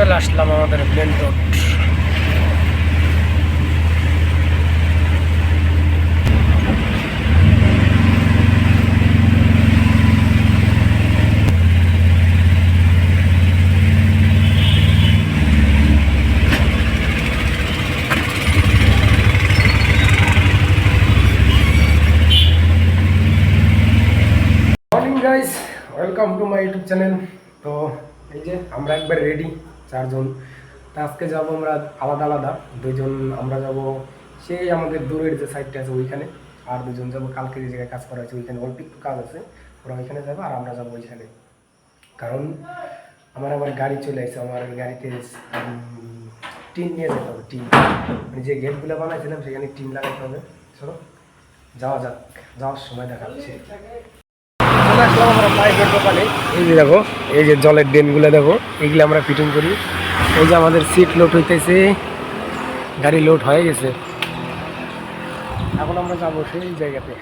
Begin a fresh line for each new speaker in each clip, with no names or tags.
চলে আসলাম আমাদের main road. Morning guys, welcome to my YouTube channel. তো এই যে আমরা একবার রেডি চারজন। তা আজকে যাবো আমরা আলাদা আলাদা দুইজন। আমরা যাব সেই আমাদের দূরের যে সাইডটা আছে ওইখানে, আর দুজন যাবো কালকে যে জায়গায় কাজ করা হয়েছে ওইখানে। অল্প একটু কাজ আছে, ওরা ওইখানে যাবো আর আমরা যাবো ওইখানে। কারণ আমার গাড়ি চলে আসছে, আমার গাড়িতে টিন নিয়ে যেতে হবে। টিন মানে যে গেটগুলো বানাইছিলাম সেখানে টিন লাগাতে হবে। চলো যাওয়া যাক, যাওয়ার সময় দেখাচ্ছি। চলে আসলাম আমরা প্রাইভেট দোকানে। এই যে দেখো, এই যে জলের ড্রেনগুলো দেখো, এইগুলো আমরা ফিটিং করি। এই যে আমাদের সিট লোড হইতেছে, গাড়ি লোড হয়ে গেছে। এখন আমরা যাবো সেই জায়গাতে।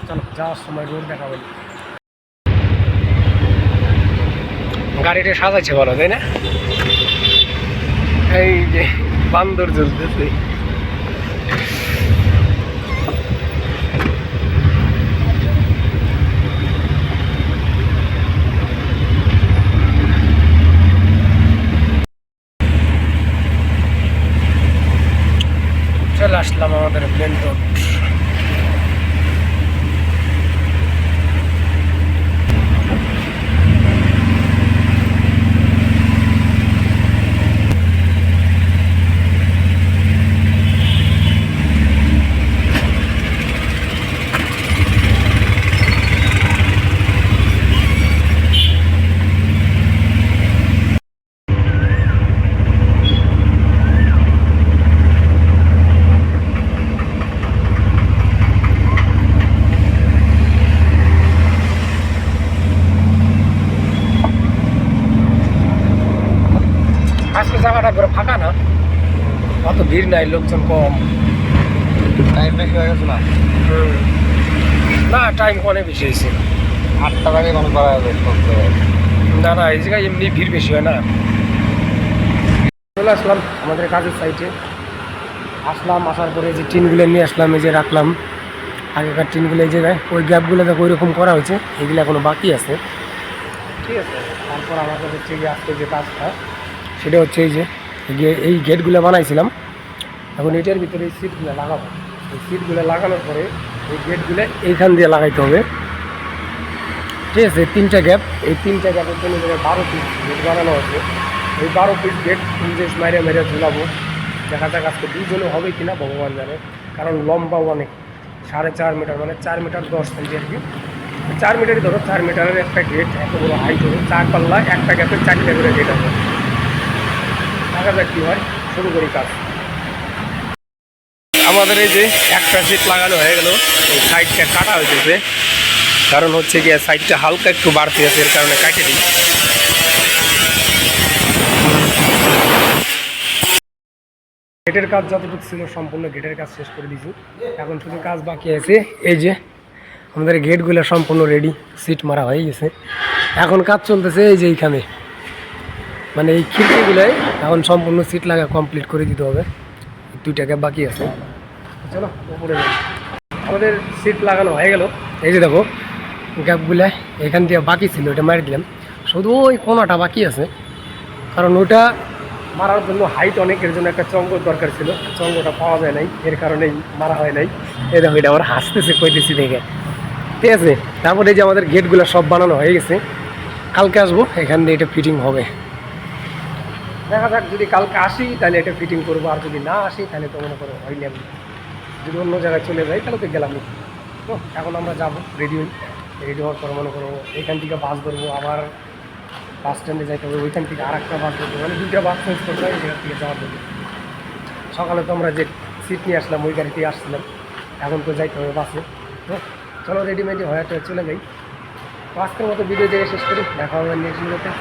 চলো যাওয়ার সময় রোড দেখাবো। গাড়িটা সাজাইছে বলো, তাই না? এই যে বান্দর জ্বলতেছে। চলে আসলাম আমাদের মেন রোড। আজকে জায়গাটা করে ফাঁকা না, অত ভিড় নাই, লোকজন কম।
টাইম বেশি হয়ে গেছে না?
না, টাইম অনেক বেশি হয়েছে।
8টা বাজে মনে করা যাবে।
না না, এই জায়গায় এমনি ভিড় বেশি হয় না। চলে আসলাম আমাদের কাজের সাইটে। আসার পরে যে টিনগুলো নিয়ে আসলাম, এই যে রাখলাম। আগেকার টিনগুলো এই জায়গায়, ওই গ্যাপগুলো দেখো ওইরকম করা হয়েছে, এগুলো এখনো বাকি আছে। ঠিক আছে, তারপর আমাদের হচ্ছে গিয়ে আজকে যে কাজটা সেটা হচ্ছে এই যে এই গেটগুলো বানাইছিলাম। এখন এটার ভিতরে এই সিটগুলো লাগাবো। এই সিটগুলো লাগানোর পরে এই গেটগুলো এইখান দিয়ে লাগাইতে হবে। ঠিক আছে, 3টা গ্যাপ। এই 3টা গ্যাপের জন্য 12 পিস গেট বানানো হয়েছে। এই 12 পিস গেট ইঞ্জেস মাইরে মেরে ঝুলাবো। দেখা যাক আজকে দুজনে হবে কিনা ভগবান জানে। কারণ লম্বাও অনেক, 4.5 মিটার, মানে 4 মিটার 10 সেন্টি আর কি। 4 মিটারই ধরো, 4 মিটারের একটা গেট, এত বড় হাইট হবে। 4 পাল্লা, একটা গ্যাপের 4টা করে গেট হবে। দেখা যাক কী হয়, শুরু করি কাজ। আমাদের এই যে একটা সিট লাগানো হয়ে গেল, এই সাইডটা কাটা হয়েছে। কারণ হচ্ছে গিয়ে সাইডটা হালকা একটু বাড়তি আছে, এর কারণে কাটে দিই। গেটের কাজ যতটুকু ছিল সম্পূর্ণ গেটের কাজ শেষ করে দিয়েছি। এখন শুধু কাজ বাকি আছে। এই যে আমাদের গেটগুলো সম্পূর্ণ রেডি, সিট মারা হয়ে গেছে। এখন কাজ চলতেছে এই যে এইখানে, মানে এই খিড়কিগুলোয় এখন সম্পূর্ণ সিট লাগা কমপ্লিট করে দিতে হবে। 2টা গ্যাপ বাকি আছে। চলো উপরে যাই। আমাদের সিট লাগানো হয়ে গেল। এই যে দেখো গ্যাপগুলো এখান দিয়ে বাকি ছিল, ওটা মারি দিলাম। শুধু ওই কোনাটা বাকি আছে, কারণ ওটা মারার জন্য হাইট অনেকের জন্য একটা চঙ্গর দরকার ছিল। চঙ্গটা পাওয়া যায় নাই, এর কারণেই মারা হয় নাই। এই দেখো, এটা আবার হাসতেছে কইতেছি দেখে। ঠিক আছে, তারপরে এই যে আমাদের গেটগুলো সব বানানো হয়ে গেছে। কালকে আসবো, এখান দিয়ে এটা ফিটিং হবে। দেখা যাক, যদি কালকে আসি তাহলে এটা ফিটিং করবো, আর যদি না আসি তাহলে তো মনে করো হয়নি। আমি যদি অন্য জায়গায় চলে যাই তাহলে তো গেলাম। তো এখন আমরা যাবো, রেডি হই। রেডি হওয়ার পর মনে করো এখান থেকে বাস ধরবো, আবার বাস স্ট্যান্ডে যাইতে হবে। ওইখান থেকে আর একটা বাস ধরবো, মানে 2টা বাস চেঞ্জ করতে হয় এখান থেকে যাওয়ার জন্য। সকালে তো আমরা যে সিট নিয়ে আসলাম ওই গাড়িতেই আসছিলাম, এখন তো যাইতে হবে বাসে। তো চলো রেডিমেডি হয়ে চলে যাই। তো আজকের মতো ভিডিও দেখে শেষ করি, দেখা হবে নেক্সট ভিডিওতে।